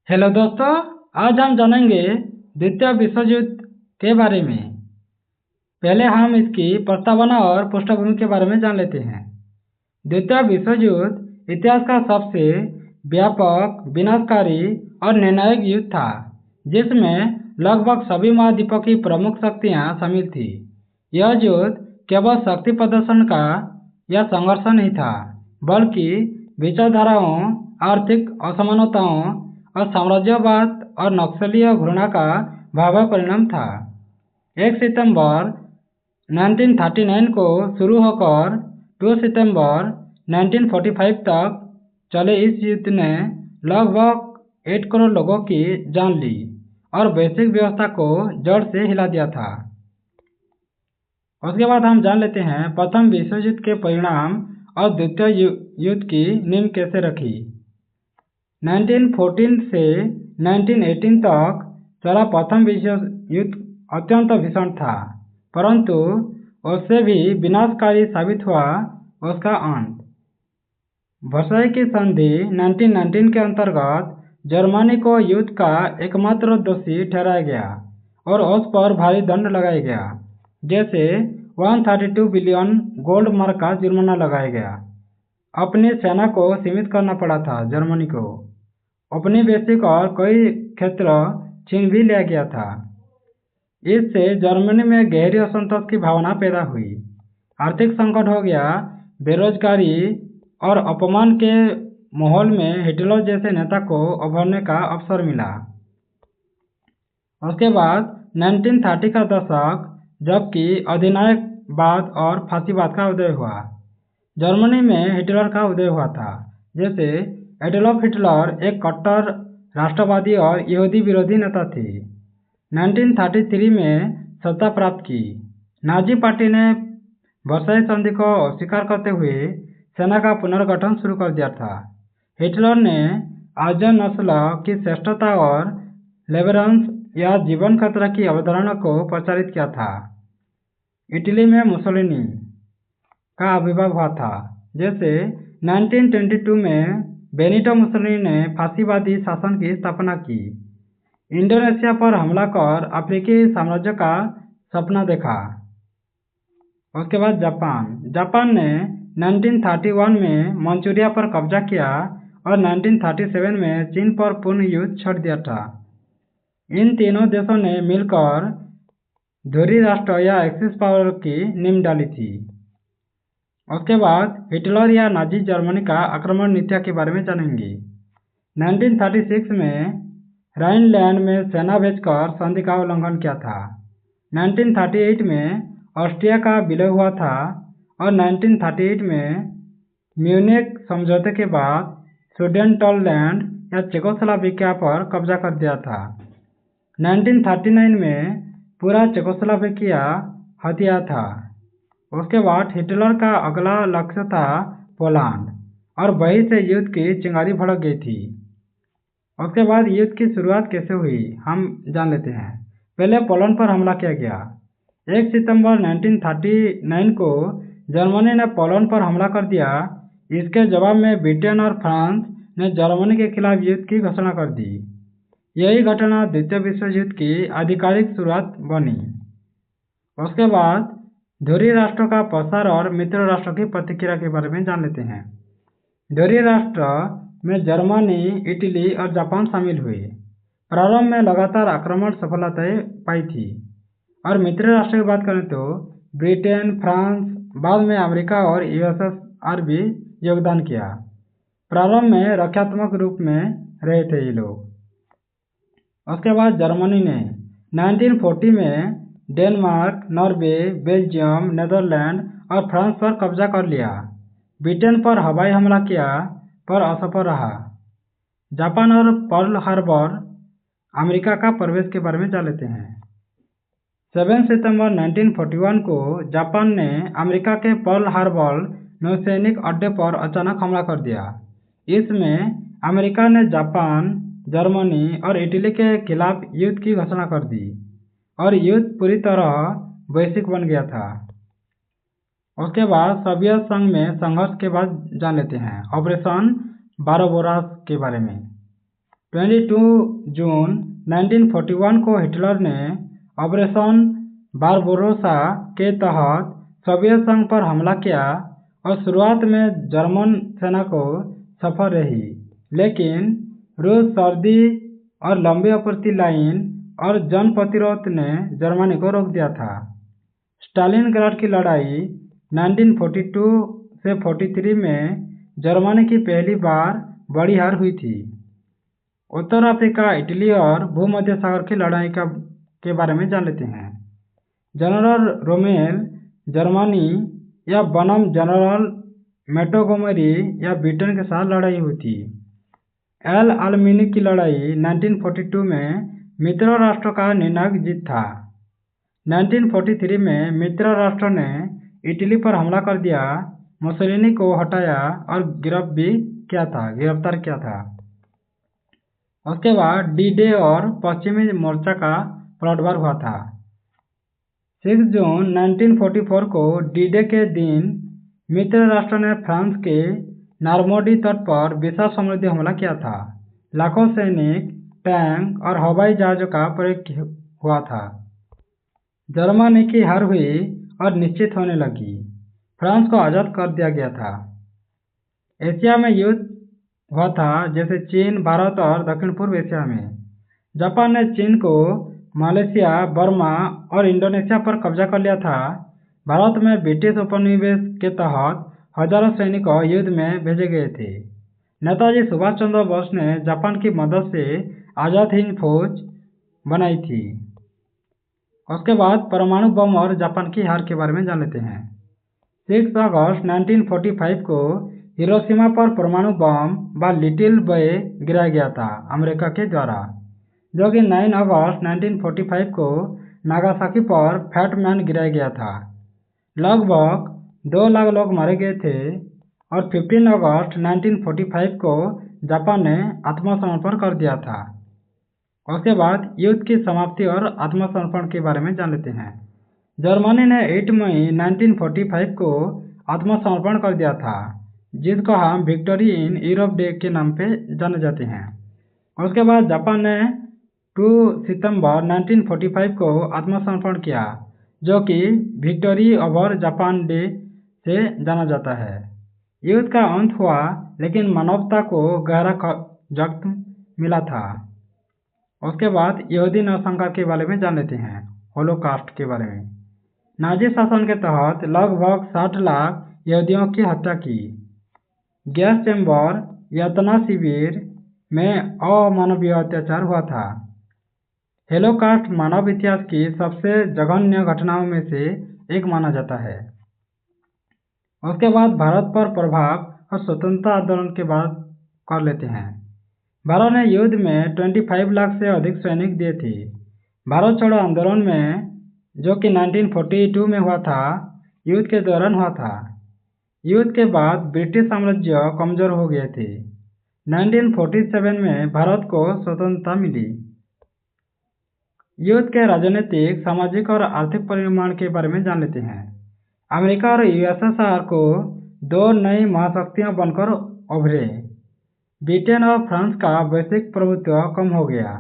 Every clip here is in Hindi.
हेलो दोस्तों, आज हम जानेंगे द्वितीय विश्व युद्ध के बारे में। पहले हम इसकी प्रस्तावना और पृष्ठभूमि के बारे में जान लेते हैं। द्वितीय विश्व युद्ध इतिहास का सबसे व्यापक, विनाशकारी और निर्णायक युद्ध था, जिसमें लगभग सभी महाद्वीपों की प्रमुख शक्तियां शामिल थीं। यह युद्ध केवल शक्ति प्रदर्शन का या संघर्ष नहीं था, बल्कि विचारधाराओं, आर्थिक असमानताओं और साम्राज्यवाद और नक्सलीय घृणा का भयावह परिणाम था। 1 सितंबर 1939 को शुरू होकर 2 सितंबर 1945 तक चले इस युद्ध ने लगभग 8 करोड़ लोगों की जान ली और वैश्विक व्यवस्था को जड़ से हिला दिया था। उसके बाद हम जान लेते हैं प्रथम विश्व युद्ध के परिणाम और द्वितीय युद्ध की नींव कैसे रखी। 1914 से 1918 तक चला प्रथम विश्व युद्ध अत्यंत भीषण था, परंतु उससे भी विनाशकारी साबित हुआ उसका अंत। वर्साई की संधि 1919 के अंतर्गत जर्मनी को युद्ध का एकमात्र दोषी ठहराया गया और उस पर भारी दंड लगाया गया, जैसे 132 बिलियन गोल्ड मार्क का जुर्माना लगाया गया। अपनी सेना को सीमित करना पड़ा था जर्मनी को। अपनी वैश्विक और कई क्षेत्र छीन भी लिया गया था। इससे जर्मनी में गहरी असंतोष की भावना पैदा हुई। आर्थिक संकट हो गया, बेरोजगारी और अपमान के माहौल में हिटलर जैसे नेता को उभरने का अवसर मिला। उसके बाद 1930 का दशक, जबकि अधिनायकवाद और फांसीवाद का उदय हुआ। जर्मनी में हिटलर का उदय हुआ था, जैसे एडोल्फ हिटलर एक कट्टर राष्ट्रवादी और यहूदी विरोधी नेता थे। 1933 में सत्ता प्राप्त की। नाजी पार्टी ने वर्साई संधि को अस्वीकार करते हुए सेना का पुनर्गठन शुरू कर दिया था। हिटलर ने आर्यन नस्ल की श्रेष्ठता और लिबरेंस या जीवन खतरा की अवधारणा को प्रचारित किया था। इटली में मुसोलिनी का आविर्भाव हुआ था, जैसे 1922 में बेनिटो मुसोलिनी ने फांसीवादी शासन की स्थापना की। इंडोनेशिया पर हमला कर अफ्रीकी साम्राज्य का सपना देखा। उसके बाद जापान ने 1931 में मंचूरिया पर कब्जा किया और 1937 में चीन पर पूर्ण युद्ध छेड़ दिया था। इन तीनों देशों ने मिलकर धुरी राष्ट्र या एक्सिस पावर की नींव डाली थी। उसके बाद हिटलर या नाजी जर्मनी का आक्रमण नीतियों के बारे में जानेंगे। 1936 में राइनलैंड में सेना भेजकर संधि का उल्लंघन किया था। 1938 में ऑस्ट्रिया का विलय हुआ था और 1938 में म्यूनिख समझौते के बाद सुडेटलैंड या चेकोस्लोवाकिया पर कब्जा कर दिया था। 1939 में पूरा चेकोस्लोवाकिया हथिया था। उसके बाद हिटलर का अगला लक्ष्य था पोलैंड और वहीं से युद्ध की चिंगारी भड़क गई थी। उसके बाद युद्ध की शुरुआत कैसे हुई हम जान लेते हैं। पहले पोलैंड पर हमला किया गया। 1 सितंबर 1939 को जर्मनी ने पोलैंड पर हमला कर दिया। इसके जवाब में ब्रिटेन और फ्रांस ने जर्मनी के खिलाफ युद्ध की घोषणा कर दी। यही घटना द्वितीय विश्व युद्ध की आधिकारिक शुरुआत बनी। उसके बाद धुरी राष्ट्रों का प्रसार और मित्र राष्ट्रों की प्रतिक्रिया के बारे में जान लेते हैं। धुरी राष्ट्र में जर्मनी, इटली और जापान शामिल हुए। प्रारंभ में लगातार आक्रमण सफलताएं पाई थी और मित्र राष्ट्र की बात करें तो ब्रिटेन, फ्रांस, बाद में अमेरिका और यूएसएसआर भी योगदान किया। प्रारंभ में रक्षात्मक रूप में रहे थे ये लोग। उसके बाद जर्मनी ने 1940 में डेनमार्क, नॉर्वे, बेल्जियम, नीदरलैंड और फ्रांस पर कब्जा कर लिया। ब्रिटेन पर हवाई हमला किया पर असफल रहा। जापान और पर्ल हार्बर अमेरिका का प्रवेश के बारे में जान लेते हैं। 7 सितंबर 1941 को जापान ने अमेरिका के पर्ल हार्बर नौसैनिक अड्डे पर अचानक हमला कर दिया। इसमें अमेरिका ने जापान, जर्मनी और इटली के खिलाफ युद्ध की घोषणा कर दी और युद्ध पूरी तरह वैश्विक बन गया था। उसके बाद सोवियत संघ में संघर्ष के बाद जान लेते हैं ऑपरेशन बारबोरास के बारे में। 22 जून 1941 को हिटलर ने ऑपरेशन बारबरोसा के तहत सोवियत संघ पर हमला किया और शुरुआत में जर्मन सेना को सफल रही, लेकिन रूस सर्दी और लंबी आपूर्ति लाइन और जन प्रतिरोध ने जर्मनी को रोक दिया था। स्टालिनग्राड की लड़ाई 1942 से 43 में जर्मनी की पहली बार बड़ी हार हुई थी। उत्तर अफ्रीका, इटली और भूमध्य सागर की लड़ाई के बारे में जान लेते हैं। जनरल रोमेल जर्मनी या बनम जनरल मोंटगोमरी या ब्रिटेन के साथ लड़ाई हुई थी। एल आलमीनी की लड़ाई 1942 में मित्र राष्ट्रों का निर्णायक जीत था। 1943 में मित्र राष्ट्रों ने इटली पर हमला कर दिया, मुसोलिनी को हटाया और गिरफ्तार किया था। उसके बाद डी डे और पश्चिमी मोर्चा का पलटवार हुआ था। 6 जून 1944 को डी डे के दिन मित्र राष्ट्रों ने फ्रांस के नॉर्मंडी तट पर विशाल समुद्री हमला किया था। लाखों सैनिक, टैंक और हवाई जहाजों का प्रयोग हुआ था। जर्मनी की हार हुई और निश्चित होने लगी। फ्रांस को आज़ाद कर दिया गया था। एशिया में युद्ध हुआ था, जैसे चीन, भारत और दक्षिण पूर्व एशिया में। जापान ने चीन को मलेशिया, बर्मा और इंडोनेशिया पर कब्जा कर लिया था। भारत में ब्रिटिश उपनिवेश के तहत हजारों सैनिक युद्ध में भेजे गए थे। नेताजी सुभाष चंद्र बोस ने जापान की मदद से आज़ाद हिंद फौज बनाई थी। उसके बाद परमाणु बम और जापान की हार के बारे में जान लेते हैं। 6 अगस्त 1945 को हिरोशिमा पर परमाणु बम व लिटिल बॉय गिराया गया था अमेरिका के द्वारा, जो कि 9 अगस्त 1945 को नागासाकी पर फैट मैन गिराया गया था। लगभग 2 लाख लोग मारे गए थे और 15 अगस्त 1945 को जापान ने आत्मसमर्पण कर दिया था। उसके बाद युद्ध की समाप्ति और आत्मसमर्पण के बारे में जान लेते हैं। जर्मनी ने 8 मई 1945 को आत्मसमर्पण कर दिया था, जिसको हम विक्ट्री इन यूरोप डे के नाम पे जाने जाते हैं। उसके बाद जापान ने 2 सितंबर 1945 को आत्मसमर्पण किया, जो कि विक्ट्री ओवर जापान डे से जाना जाता है। युद्ध का अंत हुआ, लेकिन मानवता को गहरा जख्म मिला था। उसके बाद यहूदी नरसंहार के बारे में जान लेते हैं, होलोकास्ट के बारे में। नाजी शासन के तहत लगभग 60 लाख यहूदियों की हत्या की। गैस चैम्बर यातना शिविर में अमानवीय अत्याचार हुआ था। होलोकास्ट मानव इतिहास की सबसे जघन्य घटनाओं में से एक माना जाता है। उसके बाद भारत पर प्रभाव और स्वतंत्रता आंदोलन के बाद कर लेते हैं। भारत ने युद्ध में 25 लाख से अधिक सैनिक दिए थे। भारत छोड़ो आंदोलन में, जो कि 1942 में हुआ था, युद्ध के दौरान हुआ था। युद्ध के बाद ब्रिटिश साम्राज्य कमजोर हो गए थे। 1947 में भारत को स्वतंत्रता मिली। युद्ध के राजनीतिक, सामाजिक और आर्थिक परिमाण के बारे में जान लेते हैं। अमेरिका और यूएसएसआर को 2 नई महाशक्तियां बनकर उभरे। ब्रिटेन और फ्रांस का वैश्विक प्रभुत्व कम हो गया।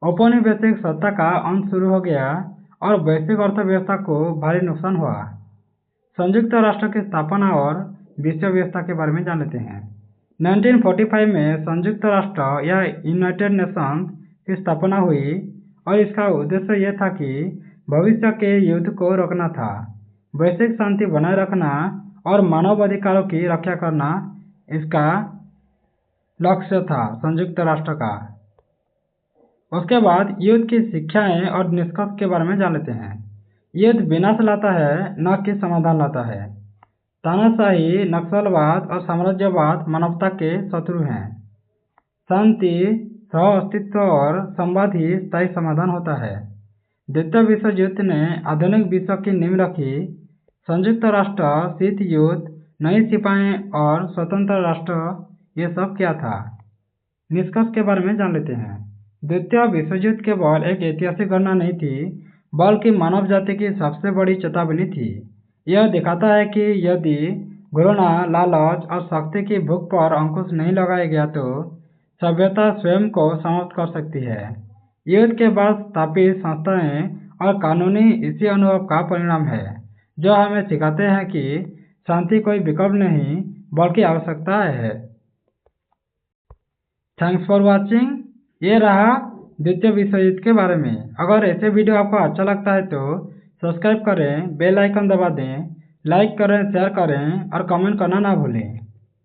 औपनिवेशिक सत्ता का अंत शुरू हो गया और वैश्विक अर्थव्यवस्था को भारी नुकसान हुआ। संयुक्त राष्ट्र की स्थापना और विश्व व्यवस्था के बारे में जान लेते हैं। 1945 में संयुक्त राष्ट्र या यूनाइटेड नेशंस की स्थापना हुई और इसका उद्देश्य यह था कि भविष्य के युद्ध को रोकना था, वैश्विक शांति बनाए रखना और मानव अधिकारों की रक्षा करना इसका लक्ष्य था संयुक्त राष्ट्र का। उसके बाद युद्ध की शिक्षाएं और निष्कर्ष के बारे में जान लेते हैं। युद्ध विनाश लाता है, न कि समाधान लाता है। तानाशाही, नक्सलवाद और साम्राज्यवाद मानवता के शत्रु हैं। शांति, सह अस्तित्व और संवाद ही स्थायी समाधान होता है। द्वितीय विश्व युद्ध ने आधुनिक विश्व की नींव रखी। संयुक्त राष्ट्र, शीत युद्ध, नई सिपाही और स्वतंत्र राष्ट्र, ये सब क्या था। निष्कर्ष के बारे में जान लेते हैं। द्वितीय विश्व युद्ध केवल एक ऐतिहासिक घटना नहीं थी, बल्कि मानव जाति की सबसे बड़ी चेतावनी थी। यह दिखाता है कि यदि घृणा, लालच और शक्ति की भूख पर अंकुश नहीं लगाया गया तो सभ्यता स्वयं को समाप्त कर सकती है। युद्ध के बाद स्थापित संस्थाएं और कानूनी इसी अनुभव का परिणाम है, जो हमें सिखाते हैं कि शांति कोई विकल्प नहीं बल्कि आवश्यकता है। Thanks for watching. ये रहा द्वितीय विश्व युद्ध के बारे में। अगर ऐसे वीडियो आपको अच्छा लगता है तो सब्सक्राइब करें, बेल आइकन दबा दें, लाइक करें, शेयर करें और कमेंट करना ना भूलें।